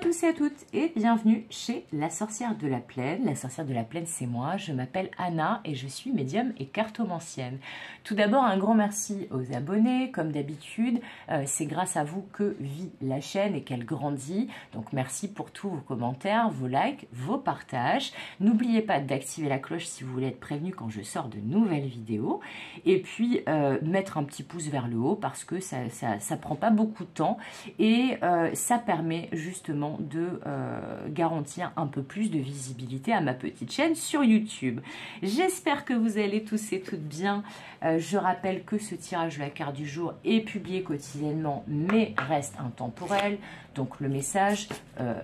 tous et à toutes et bienvenue chez La Sorcière de la Plaine. La Sorcière de la Plaine, c'est moi, je m'appelle Anna et je suis médium et cartomancienne. Tout d'abord, un grand merci aux abonnés. Comme d'habitude, c'est grâce à vous que vit la chaîne et qu'elle grandit. Donc merci pour tous vos commentaires, vos likes, vos partages. N'oubliez pas d'activer la cloche si vous voulez être prévenu quand je sors de nouvelles vidéos. Et puis, mettre un petit pouce vers le haut parce que ça prend pas beaucoup de temps et ça permet justement de garantir un peu plus de visibilité à ma petite chaîne sur YouTube. J'espère que vous allez tous et toutes bien. Je rappelle que ce tirage de la carte du jour est publié quotidiennement mais reste intemporel. Donc le message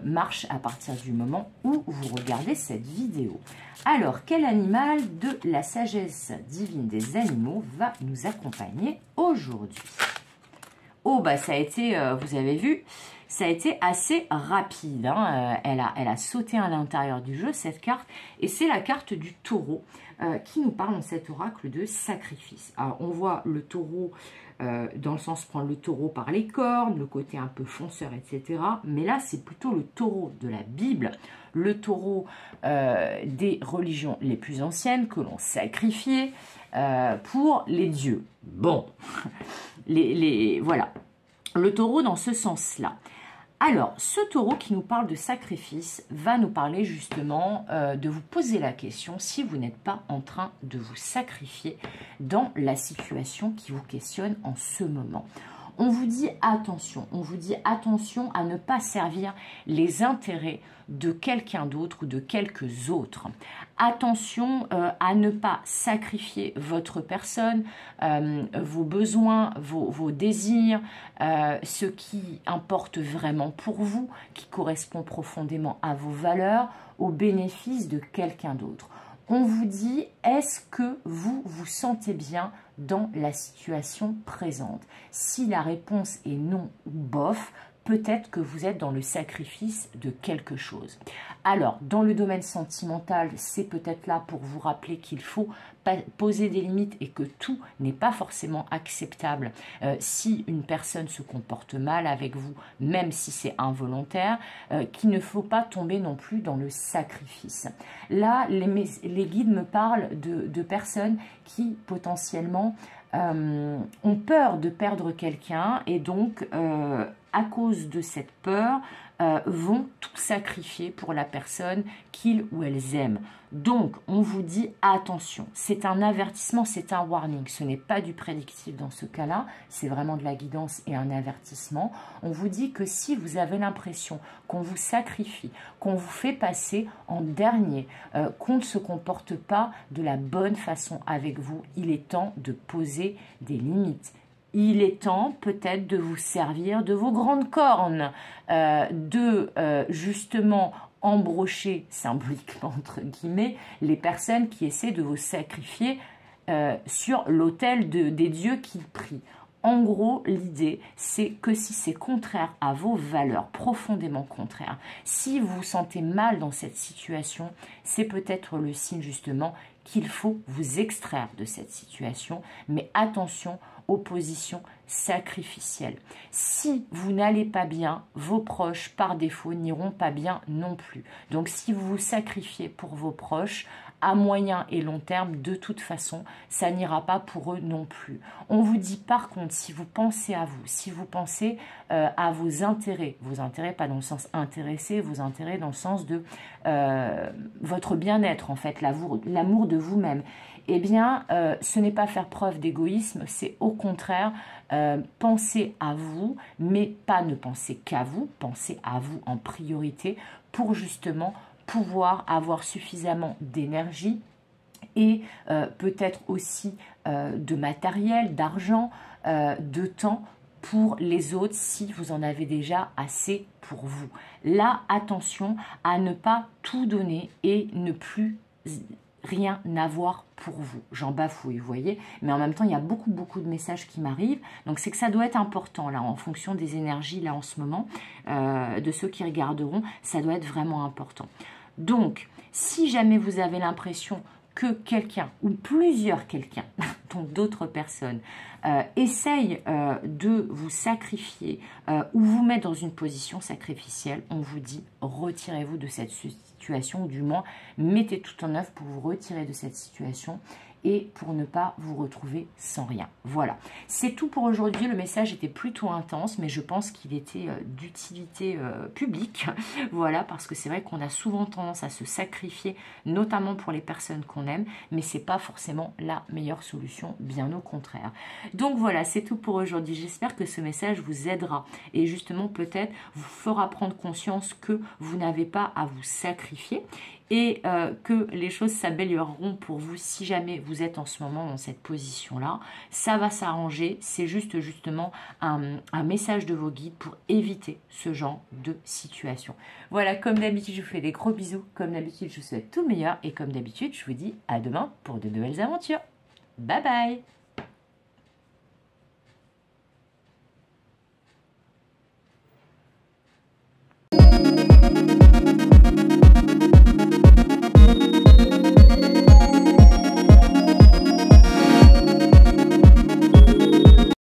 marche à partir du moment où vous regardez cette vidéo. Alors, quel animal de la sagesse divine des animaux va nous accompagner aujourd'hui? Oh, bah ça a été, vous avez vu, ça a été assez rapide. Hein. Elle a sauté à l'intérieur du jeu, cette carte. Et c'est la carte du taureau qui nous parle dans cet oracle de sacrifice. Alors, on voit le taureau dans le sens prendre le taureau par les cornes, le côté un peu fonceur, etc. Mais là, c'est plutôt le taureau de la Bible, le taureau des religions les plus anciennes que l'on sacrifiait pour les dieux. Bon, voilà, le taureau dans ce sens-là. Alors, ce taureau qui nous parle de sacrifice va nous parler justement de vous poser la question si vous n'êtes pas en train de vous sacrifier dans la situation qui vous questionne en ce moment. On vous dit attention à ne pas servir les intérêts de quelqu'un d'autre ou de quelques autres. Attention à ne pas sacrifier votre personne, vos besoins, vos désirs, ce qui importe vraiment pour vous, qui correspond profondément à vos valeurs, au bénéfice de quelqu'un d'autre. On vous dit, est-ce que vous vous sentez bien dans la situation présente? Si la réponse est non ou bof, peut-être que vous êtes dans le sacrifice de quelque chose. Alors, dans le domaine sentimental, c'est peut-être là pour vous rappeler qu'il faut poser des limites et que tout n'est pas forcément acceptable. Si une personne se comporte mal avec vous, même si c'est involontaire, qu'il ne faut pas tomber non plus dans le sacrifice. Là, les guides me parlent de personnes qui potentiellement ont peur de perdre quelqu'un et donc à cause de cette peur vont tout sacrifier pour la personne qu'ils ou elles aiment. Donc on vous dit attention, c'est un avertissement, c'est un warning, ce n'est pas du prédictif dans ce cas-là, c'est vraiment de la guidance et un avertissement. On vous dit que si vous avez l'impression qu'on vous sacrifie, qu'on vous fait passer en dernier, qu'on ne se comporte pas de la bonne façon avec vous, il est temps de poser des limites. Il est temps peut-être de vous servir de vos grandes cornes, justement embrocher symboliquement entre guillemets les personnes qui essaient de vous sacrifier sur l'autel des dieux qu'ils prient. En gros, l'idée, c'est que si c'est contraire à vos valeurs, profondément contraire, si vous vous sentez mal dans cette situation, c'est peut-être le signe justement qu'il faut vous extraire de cette situation, mais attention aux positions sacrificielles. Si vous n'allez pas bien, vos proches, par défaut, n'iront pas bien non plus. Donc, si vous vous sacrifiez pour vos proches, à moyen et long terme, de toute façon, ça n'ira pas pour eux non plus. On vous dit par contre, si vous pensez à vous, si vous pensez à vos intérêts pas dans le sens intéressé, vos intérêts dans le sens de votre bien-être en fait, l'amour de vous-même, eh bien, ce n'est pas faire preuve d'égoïsme, c'est au contraire penser à vous, mais pas ne penser qu'à vous, pensez à vous en priorité pour justement pouvoir avoir suffisamment d'énergie et peut-être aussi de matériel, d'argent, de temps pour les autres si vous en avez déjà assez pour vous. Là, attention à ne pas tout donner et ne plus rien avoir pour vous. J'en bafouille, vous voyez, mais en même temps, il y a beaucoup de messages qui m'arrivent, donc c'est que ça doit être important, là, en fonction des énergies, là, en ce moment, de ceux qui regarderont, ça doit être vraiment important. Donc, si jamais vous avez l'impression que quelqu'un ou plusieurs quelqu'un, donc d'autres personnes, essayent de vous sacrifier ou vous mettre dans une position sacrificielle, on vous dit retirez-vous de cette situation, ou du moins mettez tout en œuvre pour vous retirer de cette situation et pour ne pas vous retrouver sans rien. Voilà, c'est tout pour aujourd'hui. Le message était plutôt intense, mais je pense qu'il était d'utilité publique. Voilà, parce que c'est vrai qu'on a souvent tendance à se sacrifier, notamment pour les personnes qu'on aime, mais c'est pas forcément la meilleure solution, bien au contraire. Donc voilà, c'est tout pour aujourd'hui. J'espère que ce message vous aidera et justement peut-être vous fera prendre conscience que vous n'avez pas à vous sacrifier et que les choses s'amélioreront pour vous si jamais vous êtes en ce moment dans cette position-là. Ça va s'arranger, c'est justement un message de vos guides pour éviter ce genre de situation. Voilà, comme d'habitude, je vous fais des gros bisous. Comme d'habitude, je vous souhaite tout le meilleur et comme d'habitude, je vous dis à demain pour de nouvelles aventures. Bye bye!